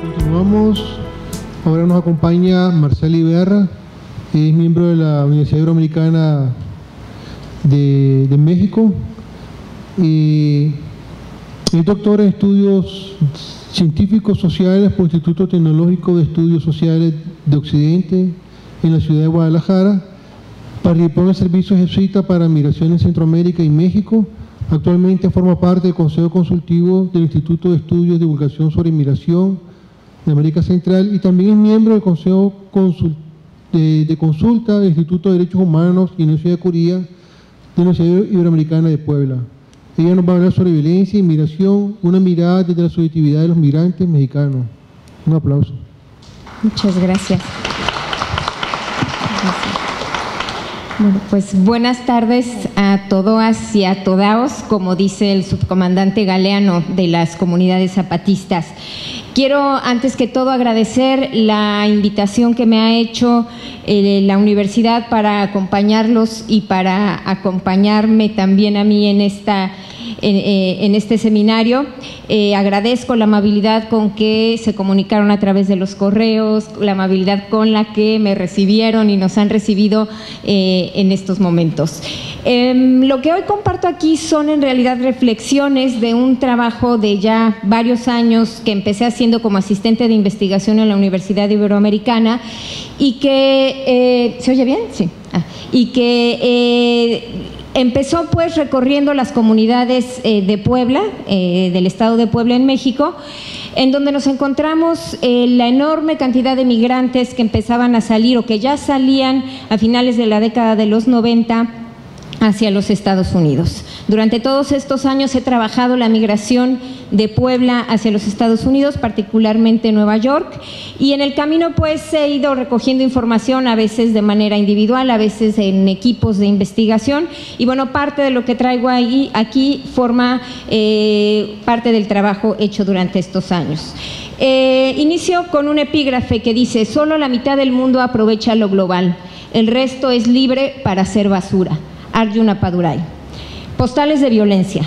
Continuamos. Ahora nos acompaña Marcela Iberra, es miembro de la Universidad Iberoamericana de México. Es doctora en estudios científicos sociales por el Instituto Tecnológico de Estudios Sociales de Occidente en la ciudad de Guadalajara. Participó en el servicio jesuita para migración en Centroamérica y México. Actualmente forma parte del Consejo Consultivo del Instituto de Estudios de Divulgación sobre Migración de América Central y también es miembro del Consejo de Consulta del Instituto de Derechos Humanos y Universidad de Curía de la Universidad Iberoamericana de Puebla. Ella nos va a hablar sobre violencia y migración, una mirada desde la subjetividad de los migrantes mexicanos. Un aplauso. Muchas gracias. Bueno, pues buenas tardes a todas y a todaos, como dice el subcomandante Galeano de las comunidades zapatistas. Quiero antes que todo agradecer la invitación que me ha hecho la universidad para acompañarlos y para acompañarme también a mí en este seminario. Agradezco la amabilidad con que se comunicaron a través de los correos, la amabilidad con la que me recibieron y nos han recibido en estos momentos. Lo que hoy comparto aquí son en realidad reflexiones de un trabajo de ya varios años que empecé haciendo como asistente de investigación en la Universidad Iberoamericana y que… ¿se oye bien? Sí. Y que… empezó pues recorriendo las comunidades de Puebla, del estado de Puebla en México, en donde nos encontramos la enorme cantidad de migrantes que empezaban a salir o que ya salían a finales de la década de los 90 hacia los Estados Unidos. Durante todos estos años he trabajado la migración de Puebla hacia los Estados Unidos, particularmente Nueva York, y en el camino pues he ido recogiendo información, a veces de manera individual, a veces en equipos de investigación, y bueno, parte de lo que traigo aquí forma parte del trabajo hecho durante estos años. Inicio con un epígrafe que dice: solo la mitad del mundo aprovecha lo global, el resto es libre para hacer basura. Arjun Appadurai. Postales de violencia.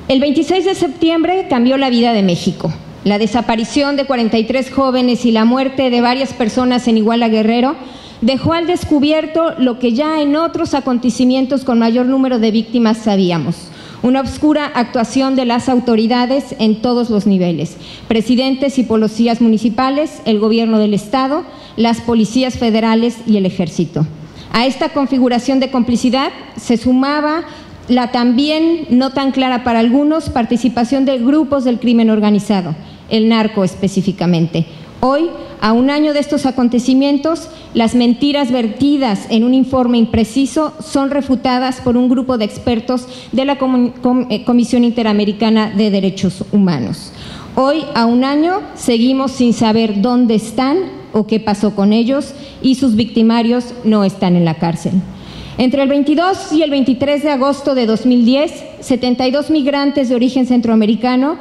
El 26 de septiembre cambió la vida de México. La desaparición de 43 jóvenes y la muerte de varias personas en Iguala Guerrero dejó al descubierto lo que ya en otros acontecimientos con mayor número de víctimas sabíamos: una oscura actuación de las autoridades en todos los niveles, presidentes y policías municipales, el gobierno del estado, las policías federales y el ejército. A esta configuración de complicidad se sumaba la también no tan clara para algunos participación de grupos del crimen organizado, el narco específicamente. Hoy, a un año de estos acontecimientos, las mentiras vertidas en un informe impreciso son refutadas por un grupo de expertos de la Comisión Interamericana de Derechos Humanos. Hoy, a un año, seguimos sin saber dónde están o qué pasó con ellos y sus victimarios no están en la cárcel. Entre el 22 y el 23 de agosto de 2010, 72 migrantes de origen centroamericano,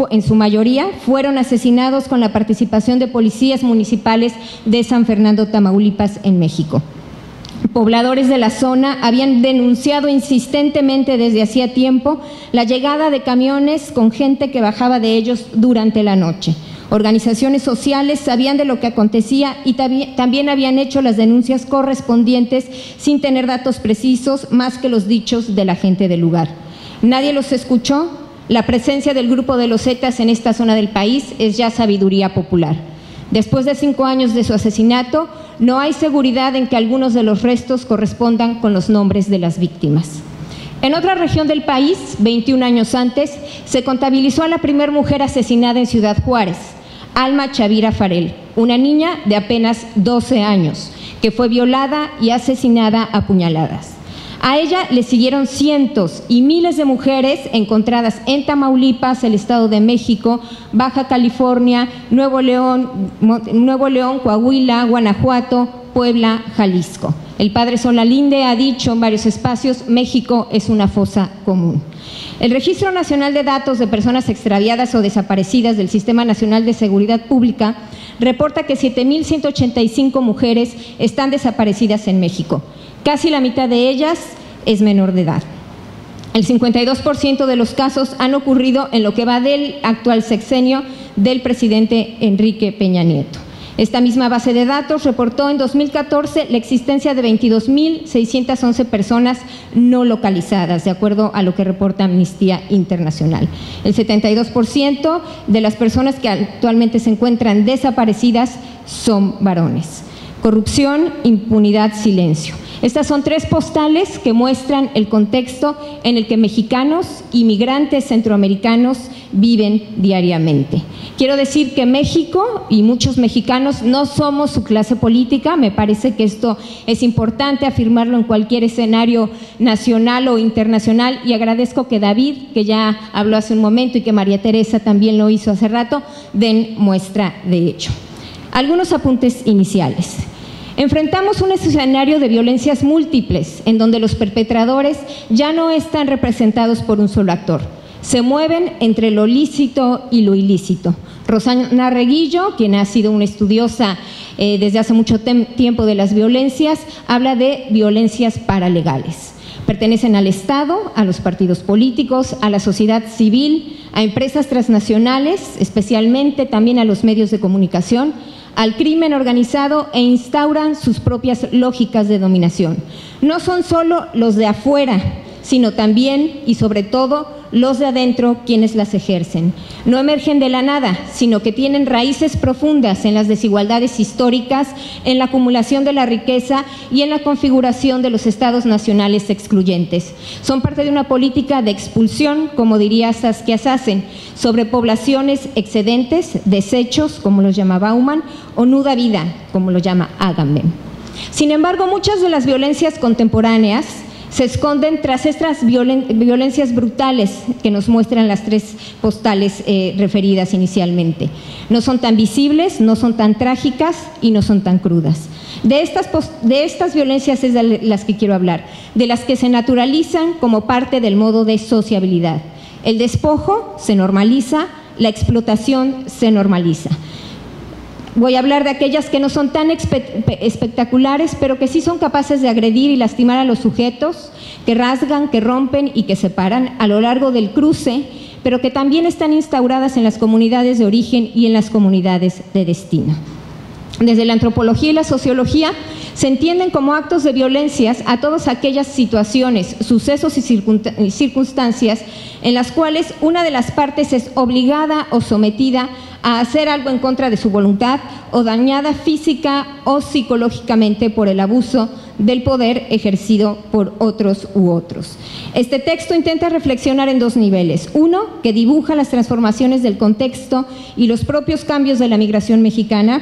en su mayoría, fueron asesinados con la participación de policías municipales de San Fernando, Tamaulipas, en México. Pobladores de la zona habían denunciado insistentemente desde hacía tiempo la llegada de camiones con gente que bajaba de ellos durante la noche. Organizaciones sociales sabían de lo que acontecía y también habían hecho las denuncias correspondientes sin tener datos precisos más que los dichos de la gente del lugar. Nadie los escuchó. La presencia del grupo de los Zetas en esta zona del país es ya sabiduría popular. Después de 5 años de su asesinato, no hay seguridad en que algunos de los restos correspondan con los nombres de las víctimas. En otra región del país, 21 años antes, se contabilizó a la primera mujer asesinada en Ciudad Juárez, Alma Chavira Farel, una niña de apenas 12 años, que fue violada y asesinada a puñaladas. A ella le siguieron cientos y miles de mujeres encontradas en Tamaulipas, el Estado de México, Baja California, Nuevo León, Coahuila, Guanajuato, Puebla, Jalisco. El padre Solalinde ha dicho en varios espacios: México es una fosa común. El Registro Nacional de Datos de Personas Extraviadas o Desaparecidas del Sistema Nacional de Seguridad Pública reporta que 7,185 mujeres están desaparecidas en México. Casi la mitad de ellas es menor de edad. El 52% de los casos han ocurrido en lo que va del actual sexenio del presidente Enrique Peña Nieto. Esta misma base de datos reportó en 2014 la existencia de 22.611 personas no localizadas, de acuerdo a lo que reporta Amnistía Internacional. El 72% de las personas que actualmente se encuentran desaparecidas son varones. Corrupción, impunidad, silencio. Estas son 3 postales que muestran el contexto en el que mexicanos y migrantes centroamericanos viven diariamente. Quiero decir que México y muchos mexicanos no somos su clase política. Me parece que esto es importante afirmarlo en cualquier escenario nacional o internacional, y agradezco que David, que ya habló hace un momento, y que María Teresa también lo hizo hace rato, den muestra de ello. Algunos apuntes iniciales. Enfrentamos un escenario de violencias múltiples, en donde los perpetradores ya no están representados por un solo actor. Se mueven entre lo lícito y lo ilícito. Rosana Reguillo, quien ha sido una estudiosa desde hace mucho tiempo de las violencias, habla de violencias paralegales. Pertenecen al Estado, a los partidos políticos, a la sociedad civil, a empresas transnacionales, especialmente también a los medios de comunicación, al crimen organizado, e instauran sus propias lógicas de dominación. No son solo los de afuera, sino también y sobre todo los de adentro quienes las ejercen. No emergen de la nada, sino que tienen raíces profundas en las desigualdades históricas, en la acumulación de la riqueza y en la configuración de los estados nacionales excluyentes. Son parte de una política de expulsión, como diría Saskia Sassen, sobre poblaciones excedentes, desechos, como los llama Bauman, o nuda vida, como lo llama Agamben. Sin embargo, muchas de las violencias contemporáneas se esconden tras estas violencias brutales que nos muestran las 3 postales referidas inicialmente. No son tan visibles, no son tan trágicas y no son tan crudas. De estas violencias es de las que quiero hablar, de las que se naturalizan como parte del modo de sociabilidad. El despojo se normaliza, la explotación se normaliza. Voy a hablar de aquellas que no son tan espectaculares, pero que sí son capaces de agredir y lastimar a los sujetos, que rasgan, que rompen y que separan a lo largo del cruce, pero que también están instauradas en las comunidades de origen y en las comunidades de destino. Desde la antropología y la sociología se entienden como actos de violencias a todas aquellas situaciones, sucesos y circunstancias en las cuales una de las partes es obligada o sometida a hacer algo en contra de su voluntad, o dañada física o psicológicamente por el abuso del poder ejercido por otros u otros. Este texto intenta reflexionar en 2 niveles. Uno, que dibuja las transformaciones del contexto y los propios cambios de la migración mexicana,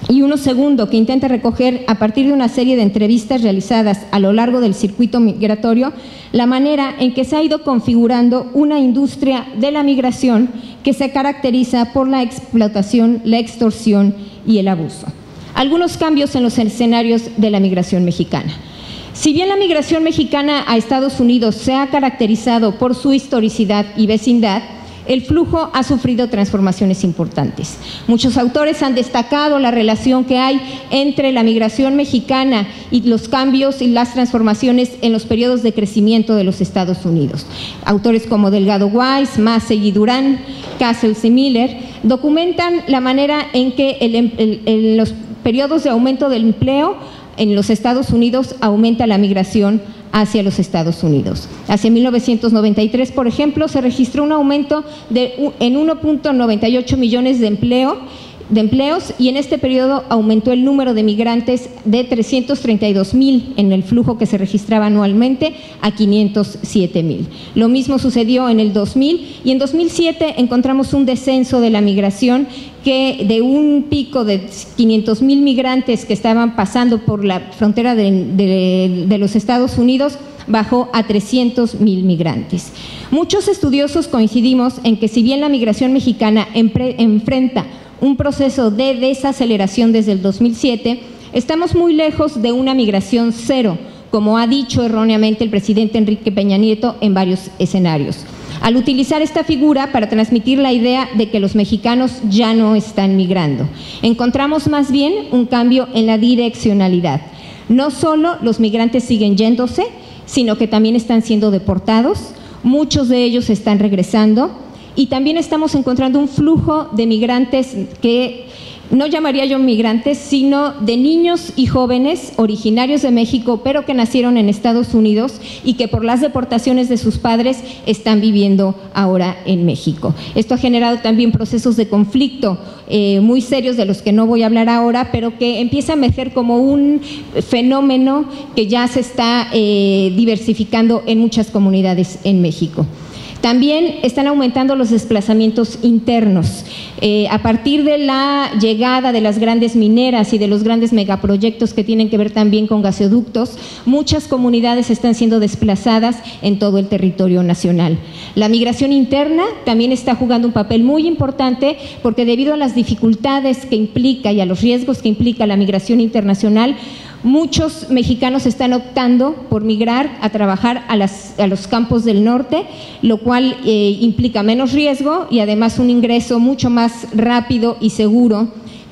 y uno segundo, que intenta recoger, a partir de una serie de entrevistas realizadas a lo largo del circuito migratorio, la manera en que se ha ido configurando una industria de la migración que se caracteriza por la explotación, la extorsión y el abuso. Algunos cambios en los escenarios de la migración mexicana. Si bien la migración mexicana a Estados Unidos se ha caracterizado por su historicidad y vecindad, el flujo ha sufrido transformaciones importantes. Muchos autores han destacado la relación que hay entre la migración mexicana y los cambios y las transformaciones en los periodos de crecimiento de los Estados Unidos. Autores como Delgado Weiss, Massey y Durán, Castles y Miller documentan la manera en que en los periodos de aumento del empleo en los Estados Unidos aumenta la migración hacia los Estados Unidos. Hacia 1993, por ejemplo, se registró un aumento en 1.98 millones de empleos, y en este periodo aumentó el número de migrantes de 332,000 en el flujo que se registraba anualmente a 507,000. Lo mismo sucedió en el 2000, y en 2007 encontramos un descenso de la migración que de un pico de 500,000 migrantes que estaban pasando por la frontera de los Estados Unidos, bajó a 300,000 migrantes. Muchos estudiosos coincidimos en que si bien la migración mexicana enfrenta un proceso de desaceleración desde el 2007, estamos muy lejos de una migración cero, como ha dicho erróneamente el presidente Enrique Peña Nieto en varios escenarios, al utilizar esta figura para transmitir la idea de que los mexicanos ya no están migrando. Encontramos más bien un cambio en la direccionalidad. No solo los migrantes siguen yéndose, sino que también están siendo deportados, muchos de ellos están regresando y también estamos encontrando un flujo de migrantes que no llamaría yo migrantes, sino de niños y jóvenes originarios de México, pero que nacieron en Estados Unidos y que por las deportaciones de sus padres están viviendo ahora en México. Esto ha generado también procesos de conflicto muy serios, de los que no voy a hablar ahora, pero que empieza a emerger como un fenómeno que ya se está diversificando en muchas comunidades en México. También están aumentando los desplazamientos internos. A partir de la llegada de las grandes mineras y de los grandes megaproyectos que tienen que ver también con gasoductos, muchas comunidades están siendo desplazadas en todo el territorio nacional. La migración interna también está jugando un papel muy importante porque debido a las dificultades que implica y a los riesgos que implica la migración internacional, muchos mexicanos están optando por migrar a trabajar a los campos del norte, lo cual implica menos riesgo y además un ingreso mucho más rápido y seguro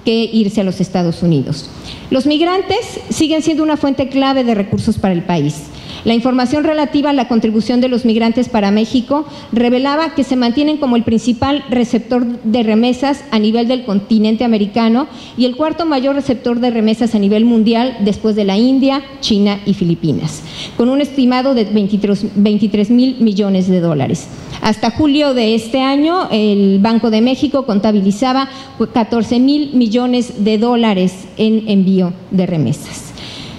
que irse a los Estados Unidos. Los migrantes siguen siendo una fuente clave de recursos para el país. La información relativa a la contribución de los migrantes para México revelaba que se mantienen como el principal receptor de remesas a nivel del continente americano y el cuarto mayor receptor de remesas a nivel mundial después de la India, China y Filipinas, con un estimado de 23,000 millones de dólares. Hasta julio de este año, el Banco de México contabilizaba 14,000 millones de dólares en envío de remesas.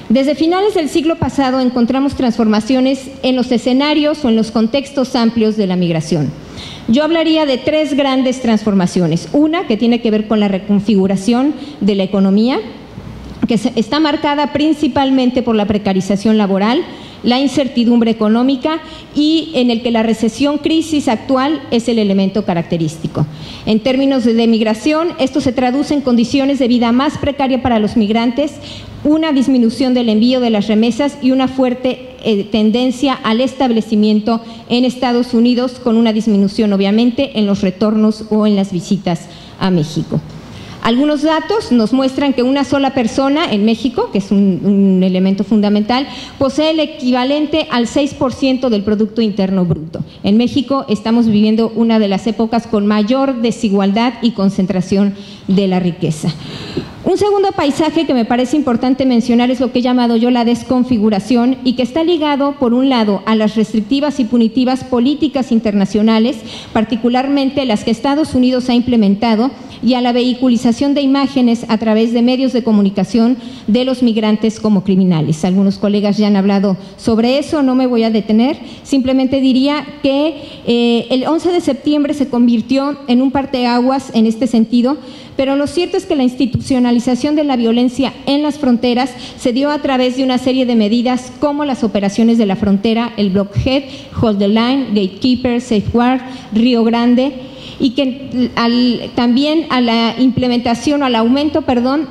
Desde finales del siglo pasado encontramos transformaciones en los escenarios o en los contextos amplios de la migración. Yo hablaría de tres grandes transformaciones. Una que tiene que ver con la reconfiguración de la economía, que está marcada principalmente por la precarización laboral, la incertidumbre económica y en el que la recesión crisis actual es el elemento característico. En términos de migración, esto se traduce en condiciones de vida más precaria para los migrantes, una disminución del envío de las remesas y una fuerte tendencia al establecimiento en Estados Unidos, con una disminución obviamente en los retornos o en las visitas a México. Algunos datos nos muestran que una sola persona en México, que es un elemento fundamental, posee el equivalente al 6% del Producto Interno Bruto. En México estamos viviendo una de las épocas con mayor desigualdad y concentración de la riqueza. Un segundo paisaje que me parece importante mencionar es lo que he llamado yo la desconfiguración y que está ligado, por un lado, a las restrictivas y punitivas políticas internacionales, particularmente las que Estados Unidos ha implementado, y a la vehiculización de imágenes a través de medios de comunicación de los migrantes como criminales. Algunos colegas ya han hablado sobre eso, no me voy a detener, simplemente diría que el 11 de septiembre se convirtió en un parteaguas en este sentido, pero lo cierto es que la institucionalización de la violencia en las fronteras se dio a través de una serie de medidas como las operaciones de la frontera, el Blockhead, Hold the Line, Gatekeeper, Safeguard, Río Grande, y que también a la implementación o al aumento,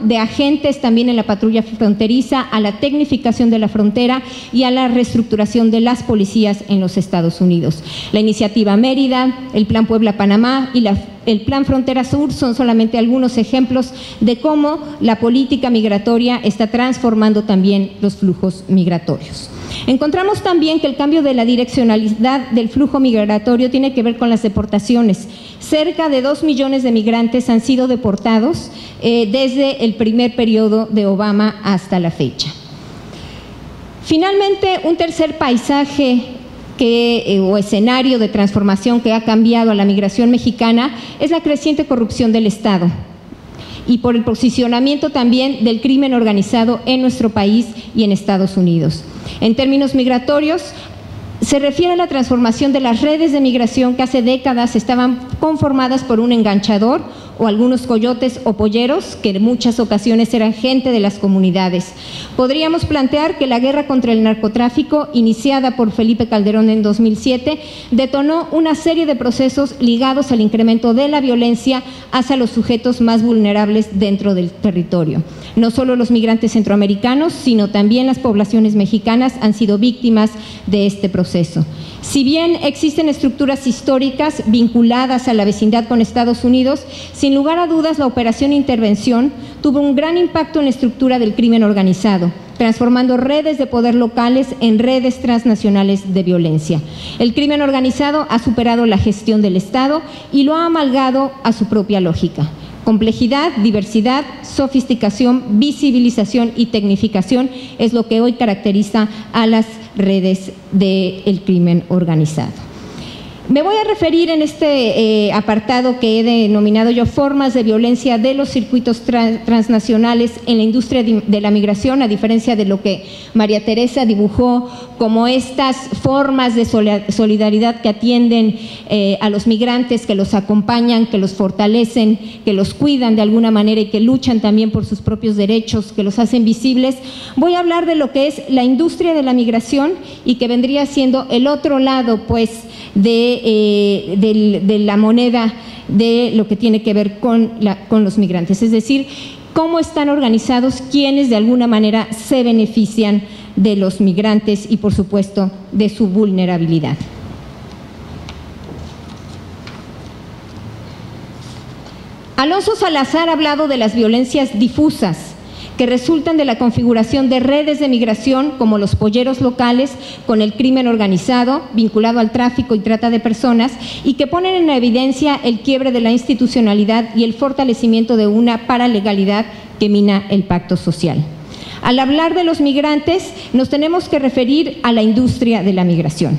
de agentes también en la patrulla fronteriza, a la tecnificación de la frontera y a la reestructuración de las policías en los Estados Unidos. La iniciativa Mérida, el Plan Puebla-Panamá y el Plan Frontera Sur son solamente algunos ejemplos de cómo la política migratoria está transformando también los flujos migratorios. Encontramos también que el cambio de la direccionalidad del flujo migratorio tiene que ver con las deportaciones. Cerca de 2 millones de migrantes han sido deportados desde el primer periodo de Obama hasta la fecha. Finalmente, un tercer paisaje o escenario de transformación que ha cambiado a la migración mexicana es la creciente corrupción del Estado y por el posicionamiento también del crimen organizado en nuestro país y en Estados Unidos. En términos migratorios, se refiere a la transformación de las redes de migración que hace décadas estaban conformadas por un enganchador o algunos coyotes o polleros que en muchas ocasiones eran gente de las comunidades. Podríamos plantear que la guerra contra el narcotráfico, iniciada por Felipe Calderón en 2007, detonó una serie de procesos ligados al incremento de la violencia hacia los sujetos más vulnerables dentro del territorio. No solo los migrantes centroamericanos, sino también las poblaciones mexicanas han sido víctimas de este proceso. Si bien existen estructuras históricas vinculadas a la vecindad con Estados Unidos, sin lugar a dudas la operación Intervención tuvo un gran impacto en la estructura del crimen organizado, transformando redes de poder locales en redes transnacionales de violencia. El crimen organizado ha superado la gestión del Estado y lo ha amalgado a su propia lógica. Complejidad, diversidad, sofisticación, visibilización y tecnificación es lo que hoy caracteriza a las redes del crimen organizado. Me voy a referir en este apartado que he denominado yo formas de violencia de los circuitos transnacionales en la industria de la migración, a diferencia de lo que María Teresa dibujó como estas formas de solidaridad que atienden a los migrantes, que los acompañan, que los fortalecen, que los cuidan de alguna manera y que luchan también por sus propios derechos, que los hacen visibles. Voy a hablar de lo que es la industria de la migración y que vendría siendo el otro lado, pues, de la moneda de lo que tiene que ver con los migrantes, es decir, cómo están organizados, quienes de alguna manera se benefician de los migrantes y, por supuesto, de su vulnerabilidad. Alonso Salazar ha hablado de las violencias difusas que resultan de la configuración de redes de migración como los polleros locales con el crimen organizado vinculado al tráfico y trata de personas y que ponen en evidencia el quiebre de la institucionalidad y el fortalecimiento de una paralegalidad que mina el pacto social. Al hablar de los migrantes, nos tenemos que referir a la industria de la migración.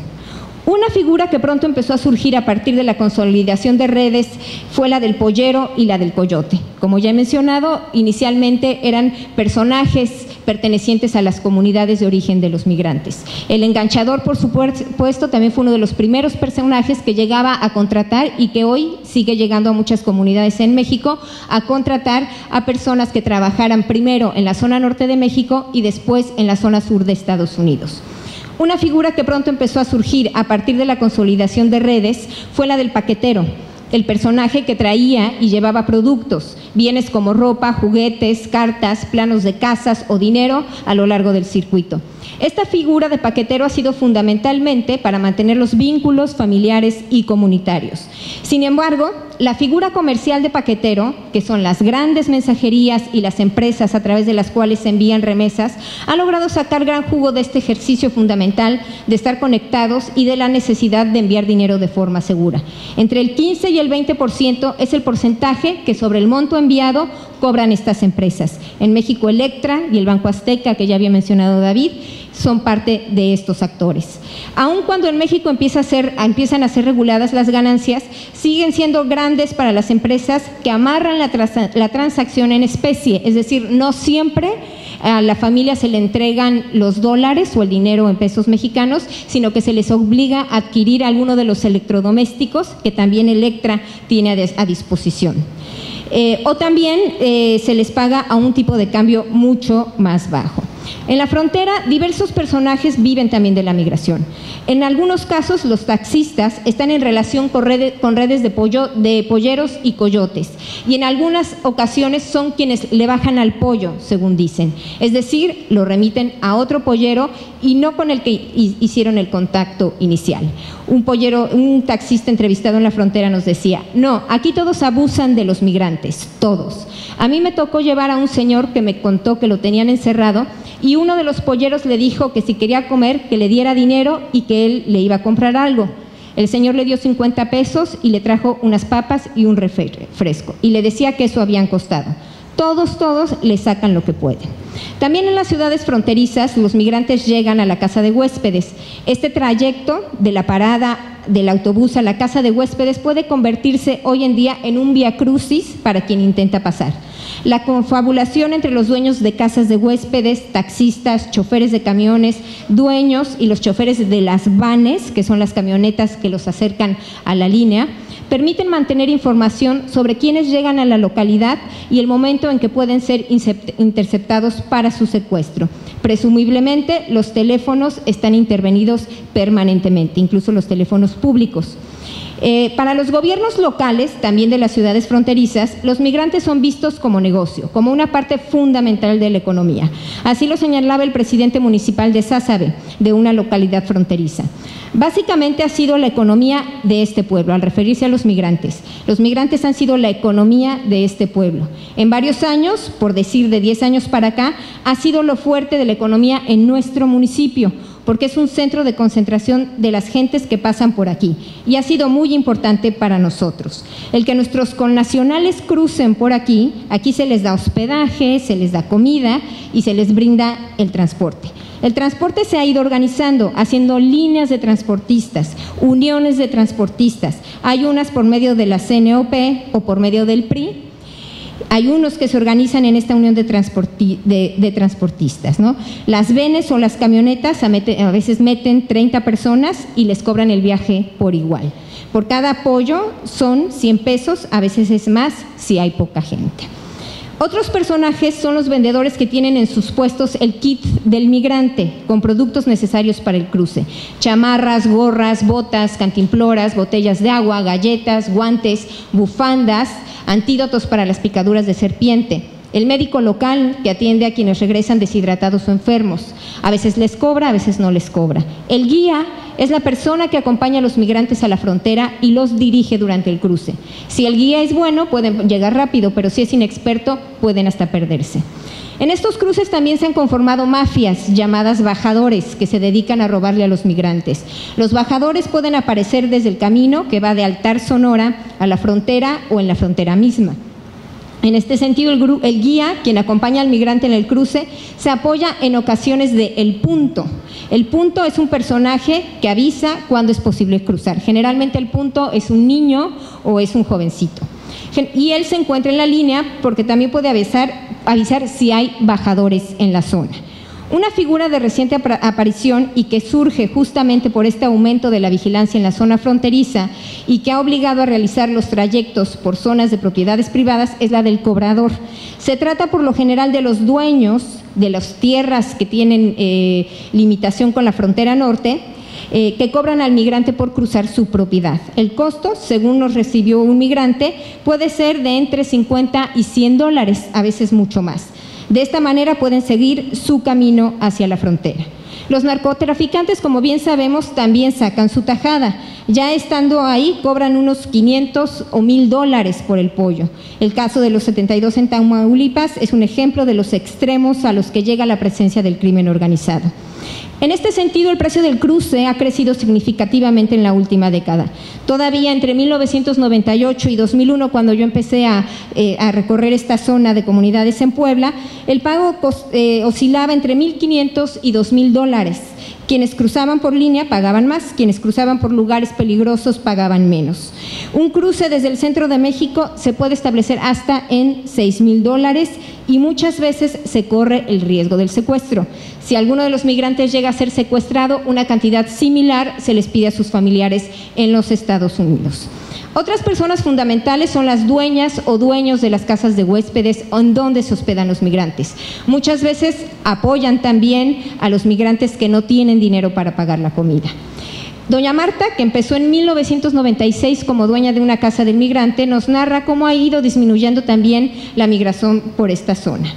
Una figura que pronto empezó a surgir a partir de la consolidación de redes fue la del pollero y la del coyote. Como ya he mencionado, inicialmente eran personajes pertenecientes a las comunidades de origen de los migrantes. El enganchador, por supuesto, también fue uno de los primeros personajes que llegaba a contratar y que hoy sigue llegando a muchas comunidades en México a contratar a personas que trabajaran primero en la zona norte de México y después en la zona sur de Estados Unidos. Una figura que pronto empezó a surgir a partir de la consolidación de redes fue la del paquetero, el personaje que traía y llevaba productos, bienes como ropa, juguetes, cartas, planos de casas o dinero a lo largo del circuito. Esta figura de paquetero ha sido fundamentalmente para mantener los vínculos familiares y comunitarios. Sin embargo, la figura comercial de paquetero, que son las grandes mensajerías y las empresas a través de las cuales se envían remesas, ha logrado sacar gran jugo de este ejercicio fundamental de estar conectados y de la necesidad de enviar dinero de forma segura. Entre el 15 y el 20% es el porcentaje que sobre el monto enviado cobran estas empresas. En México, Electra y el Banco Azteca, que ya había mencionado David, son parte de estos actores. Aun cuando en México empiezan a ser reguladas las ganancias, siguen siendo grandes para las empresas que amarran la transacción en especie, es decir, no siempre a la familia se le entregan los dólares o el dinero en pesos mexicanos, sino que se les obliga a adquirir alguno de los electrodomésticos que también Electra tiene a disposición. O también se les paga a un tipo de cambio mucho más bajo. En la frontera, diversos personajes viven también de la migración. En algunos casos, los taxistas están en relación con redes de polleros y coyotes, y en algunas ocasiones son quienes le bajan al pollo, según dicen. Es decir, lo remiten a otro pollero y no con el que hicieron el contacto inicial. Un taxista entrevistado en la frontera nos decía: no, aquí todos abusan de los migrantes, todos. A mí me tocó llevar a un señor que me contó que lo tenían encerrado y uno de los polleros le dijo que si quería comer, que le diera dinero y que él le iba a comprar algo. El señor le dio 50 pesos y le trajo unas papas y un refresco y le decía que eso habían costado. Todos le sacan lo que pueden. También en las ciudades fronterizas los migrantes llegan a la casa de huéspedes. Este trayecto de la parada del autobús a la casa de huéspedes puede convertirse hoy en día en un viacrucis para quien intenta pasar. La confabulación entre los dueños de casas de huéspedes, taxistas, choferes de camiones, dueños y los choferes de las vanes, que son las camionetas que los acercan a la línea, permiten mantener información sobre quiénes llegan a la localidad y el momento en que pueden ser interceptados para su secuestro. Presumiblemente, los teléfonos están intervenidos permanentemente, incluso los teléfonos públicos. Para los gobiernos locales, también de las ciudades fronterizas, los migrantes son vistos como negocio, como una parte fundamental de la economía. Así lo señalaba el presidente municipal de Sázabe, de una localidad fronteriza. Básicamente ha sido la economía de este pueblo, al referirse a los migrantes. Los migrantes han sido la economía de este pueblo. En varios años, por decir de 10 años para acá, ha sido lo fuerte de la economía en nuestro municipio, porque es un centro de concentración de las gentes que pasan por aquí y ha sido muy importante para nosotros. El que nuestros connacionales crucen por aquí, aquí se les da hospedaje, se les da comida y se les brinda el transporte. El transporte se ha ido organizando, haciendo líneas de transportistas, uniones de transportistas. Hay unas por medio de la CNOP o por medio del PRI. Hay unos que se organizan en esta unión de transportistas, ¿no? Las venes o las camionetas a veces meten 30 personas y les cobran el viaje por igual. Por cada apoyo son 100 pesos, a veces es más si hay poca gente. Otros personajes son los vendedores que tienen en sus puestos el kit del migrante con productos necesarios para el cruce. Chamarras, gorras, botas, cantimploras, botellas de agua, galletas, guantes, bufandas, antídotos para las picaduras de serpiente. El médico local que atiende a quienes regresan deshidratados o enfermos. A veces les cobra, a veces no les cobra. El guía es la persona que acompaña a los migrantes a la frontera y los dirige durante el cruce. Si el guía es bueno, pueden llegar rápido, pero si es inexperto, pueden hasta perderse. En estos cruces también se han conformado mafias llamadas bajadores que se dedican a robarle a los migrantes. Los bajadores pueden aparecer desde el camino que va de Altar Sonora a la frontera o en la frontera misma. En este sentido, el guía, quien acompaña al migrante en el cruce, se apoya en ocasiones de El Punto. El Punto es un personaje que avisa cuándo es posible cruzar. Generalmente el punto es un niño o es un jovencito. Y él se encuentra en la línea porque también puede avisar si hay bajadores en la zona. Una figura de reciente aparición y que surge justamente por este aumento de la vigilancia en la zona fronteriza y que ha obligado a realizar los trayectos por zonas de propiedades privadas es la del cobrador. Se trata por lo general de los dueños de las tierras que tienen limitación con la frontera norte, que cobran al migrante por cruzar su propiedad. El costo, según nos recibió un migrante, puede ser de entre 50 y 100 dólares, a veces mucho más. De esta manera pueden seguir su camino hacia la frontera. Los narcotraficantes, como bien sabemos, también sacan su tajada. Ya estando ahí, cobran unos 500 o 1,000 dólares por el pollo. El caso de los 72 en Tamaulipas es un ejemplo de los extremos a los que llega la presencia del crimen organizado. En este sentido, el precio del cruce ha crecido significativamente en la última década. Todavía entre 1998 y 2001, cuando yo empecé a recorrer esta zona de comunidades en Puebla, el pago oscilaba entre 1,500 y 2,000 dólares. Quienes cruzaban por línea pagaban más, quienes cruzaban por lugares peligrosos pagaban menos. Un cruce desde el centro de México se puede establecer hasta en 6,000 dólares y muchas veces se corre el riesgo del secuestro. Si alguno de los migrantes llega a ser secuestrado, una cantidad similar se les pide a sus familiares en los Estados Unidos. Otras personas fundamentales son las dueñas o dueños de las casas de huéspedes en donde se hospedan los migrantes. Muchas veces apoyan también a los migrantes que no tienen dinero para pagar la comida. Doña Marta, que empezó en 1996 como dueña de una casa del migrante, nos narra cómo ha ido disminuyendo también la migración por esta zona.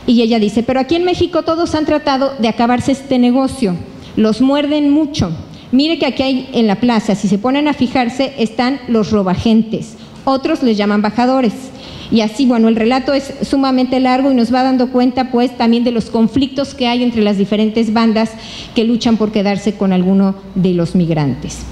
Y ella dice, pero aquí en México todos han tratado de acabarse este negocio, los muerden mucho. Mire que aquí hay en la plaza, si se ponen a fijarse, están los robagentes, otros les llaman bajadores. Y así, bueno, el relato es sumamente largo y nos va dando cuenta pues también de los conflictos que hay entre las diferentes bandas que luchan por quedarse con alguno de los migrantes.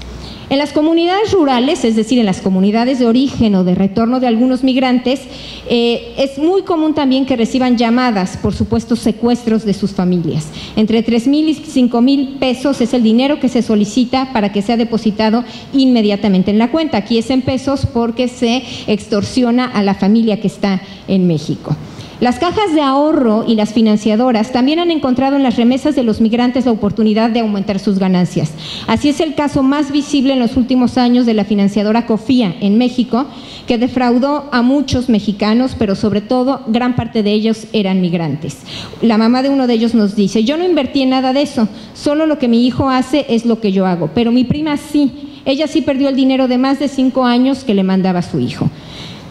En las comunidades rurales, es decir, en las comunidades de origen o de retorno de algunos migrantes, es muy común también que reciban llamadas por supuestos secuestros de sus familias. Entre 3,000 y 5,000 pesos es el dinero que se solicita para que sea depositado inmediatamente en la cuenta. Aquí es en pesos porque se extorsiona a la familia que está en México. Las cajas de ahorro y las financiadoras también han encontrado en las remesas de los migrantes la oportunidad de aumentar sus ganancias. Así es el caso más visible en los últimos años de la financiadora Cofía en México, que defraudó a muchos mexicanos, pero sobre todo gran parte de ellos eran migrantes. La mamá de uno de ellos nos dice, yo no invertí en nada de eso, solo lo que mi hijo hace es lo que yo hago, pero mi prima sí. Ella sí perdió el dinero de más de 5 años que le mandaba su hijo.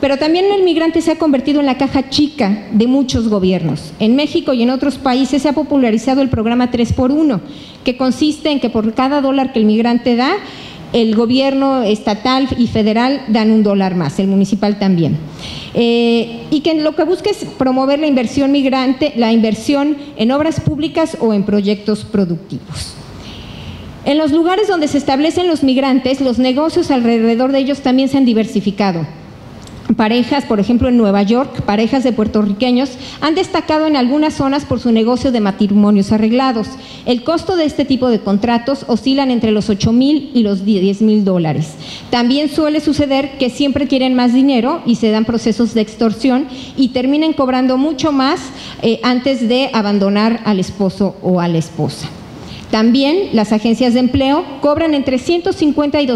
Pero también el migrante se ha convertido en la caja chica de muchos gobiernos. En México y en otros países se ha popularizado el programa 3x1, que consiste en que por cada $1 que el migrante da, el gobierno estatal y federal dan $1 más, el municipal también. Y que lo que busca es promover la inversión migrante, la inversión en obras públicas o en proyectos productivos. En los lugares donde se establecen los migrantes, los negocios alrededor de ellos también se han diversificado. Parejas, por ejemplo, en Nueva York, parejas de puertorriqueños han destacado en algunas zonas por su negocio de matrimonios arreglados. El costo de este tipo de contratos oscilan entre los $8,000 y los $10,000. También suele suceder que siempre quieren más dinero y se dan procesos de extorsión y terminan cobrando mucho más antes de abandonar al esposo o a la esposa. También las agencias de empleo cobran entre $150 y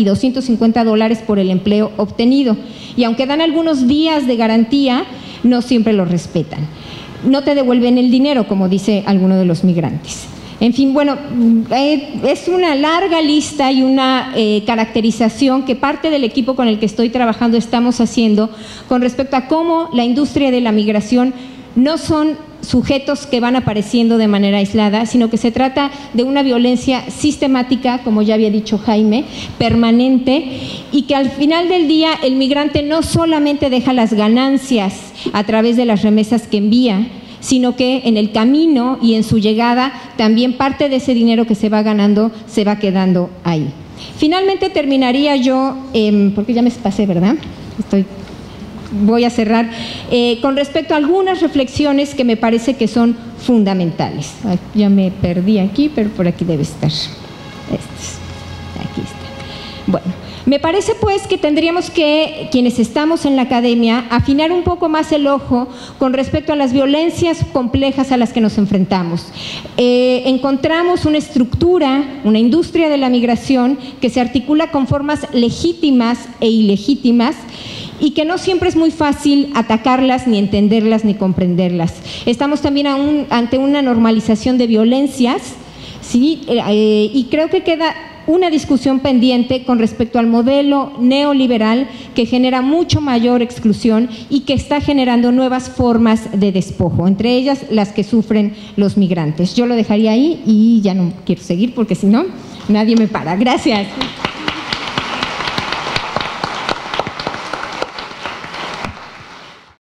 $250 por el empleo obtenido. Y aunque dan algunos días de garantía, no siempre lo respetan. No te devuelven el dinero, como dice alguno de los migrantes. En fin, bueno, es una larga lista y una caracterización que parte del equipo con el que estoy trabajando estamos haciendo con respecto a cómo la industria de la migración no son sujetos que van apareciendo de manera aislada, sino que se trata de una violencia sistemática, como ya había dicho Jaime, permanente, y que al final del día el migrante no solamente deja las ganancias a través de las remesas que envía, sino que en el camino y en su llegada también parte de ese dinero que se va ganando se va quedando ahí. Finalmente terminaría yo, porque ya me pasé, ¿verdad? Voy a cerrar con respecto a algunas reflexiones que me parece que son fundamentales. Ay, ya me perdí aquí, pero por aquí debe estar. Aquí está. Bueno, me parece pues que tendríamos que, quienes estamos en la academia, afinar un poco más el ojo con respecto a las violencias complejas a las que nos enfrentamos. Encontramos una estructura, una industria de la migración que se articula con formas legítimas e ilegítimas, y que no siempre es muy fácil atacarlas, ni entenderlas, ni comprenderlas. Estamos también ante una normalización de violencias, ¿sí? Y creo que queda una discusión pendiente con respecto al modelo neoliberal que genera mucho mayor exclusión y que está generando nuevas formas de despojo, entre ellas las que sufren los migrantes. Yo lo dejaría ahí y ya no quiero seguir porque si no, nadie me para. Gracias.